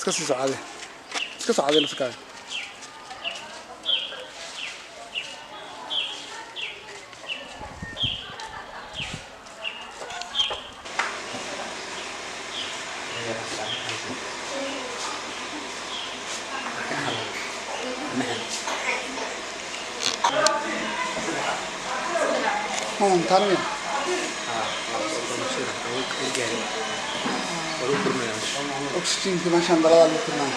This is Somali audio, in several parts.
اسكسي سعادة اسكسي عادة لسكاي تاني أكسجين كمان شان دلالة لكنا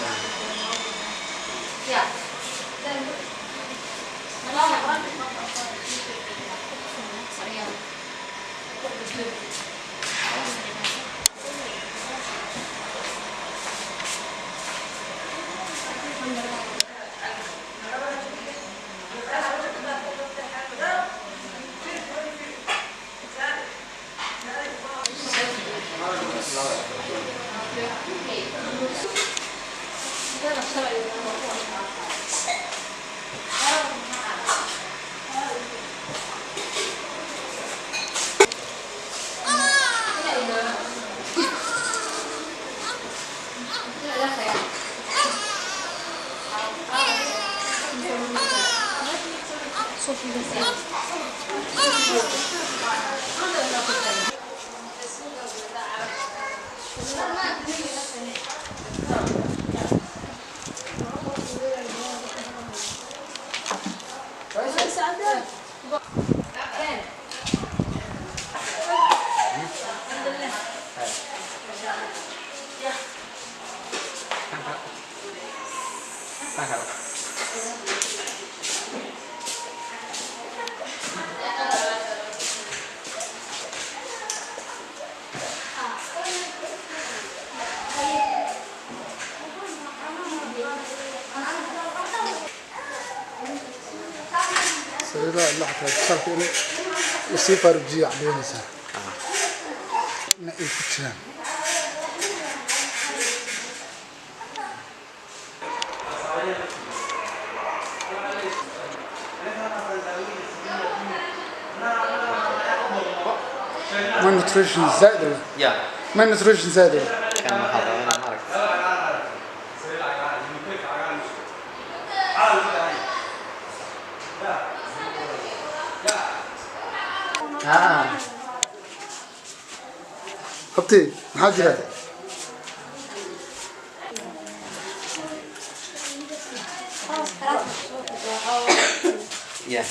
سيدا الله تعالى كله وسيفر بجي عليه نسا نقي كتير ما نتريشن زائد يا ما نتريشن زائد كان هذا أنا ما أعرف خبتي حاجة يا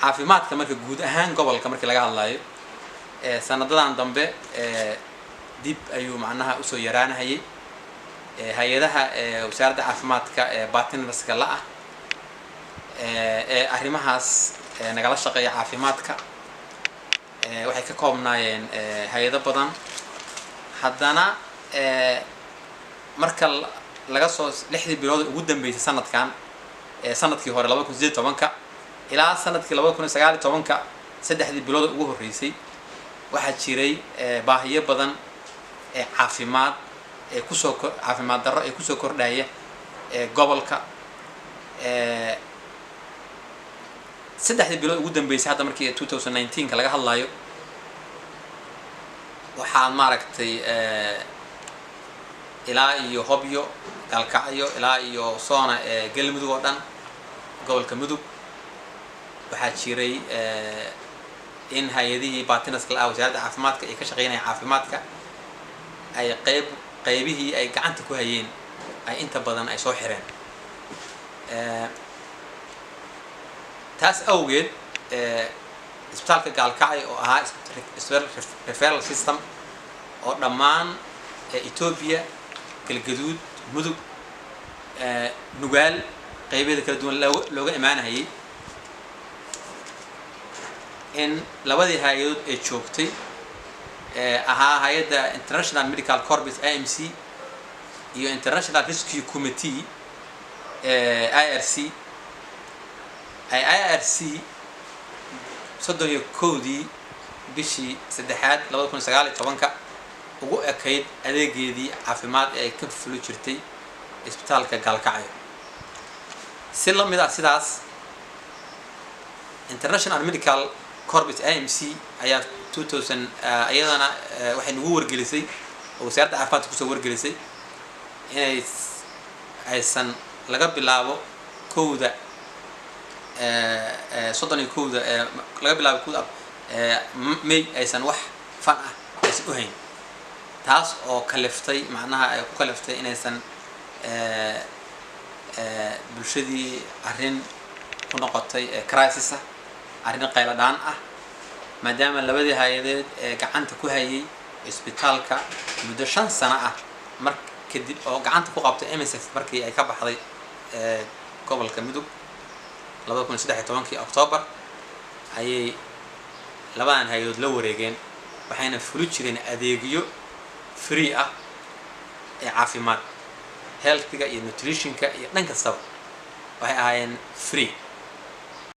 caafimaadka marka guud ahaan gobolka markii laga hadlayo sanadadan dambe dib ayuu macnaha u soo yaraanayay hay'adaha wasaaradda caafimaadka partnerska la ah arrimahaas nagala shaqeeya caafimaadka waxay ka koobnaayeen hay'ado badan haddana marka laga soo 6 bilood ugu dambeysay sanadkan sanadkii hore 2018 ilaa sanadkii 2019 saddexdii bilood ugu horeysay waxaa jiray baahiyo badan caafimaad caafimaad darro ay ku soo kordhaya gobolka saddexdii bilood ugu dambeysay hadda markii 2019 ka laga hadlayo waxaan maaragtay ilaa iyo Hobyo Galkacyo ilaa iyo Soona galmudug oo dhan gobolka mudug waxaa jiray in hay'adihii partnerska la wasaaradda caafimaadka ay ka shaqeynayaan caafimaadka ay qaybihii ay gacanta ku hayeen ay inta badan ay soo xireen taas awgeed isbitaalka Galkacyo oo ahaa referral system oo dhammaan Ethiopia galgaduud mudug nugaal qaybaha kala duwan looga imaanayay in labadii hay'adood ee joogtay ahaa hay'adda International Medical Corps IMC iyo International Rescue Committee IRC ay IRC soddon bishii saddexaad 2019 ugu ekayd adeegeedii caafimaad ee ay ka fuli jirtay isbitaalka Gaalkacyo si la mid ah sidaas International Medical Corps IMC ayaa 2000 ayadana waxay nagu wargelisay oo wasaaradda caafimaadka ku soo wargelisay inay aysan laga bilaabo kowda laga bilaabo kowda May aysan wax fan ah aysan u hayn taas oo kaliftay macnaha ay ku kaliftay inaysan bulshadii arrin ku noqotay crisis ah arrin qayladaan ah maadaama labadii hay'adeed ee gacanta ku hayay isbitaalka muddo 5 sano ah mar kadib oo gacanta ku qabtay MSF markii ay ka baxday gobolka Mudug 2013 October ayay labadan hay'adood la wareegeen waxayna fuli jireen adeegyo free ah ee caafimaad health-ga iyo nutrition-ka iyo dhan kastaba waxay ahaayeen free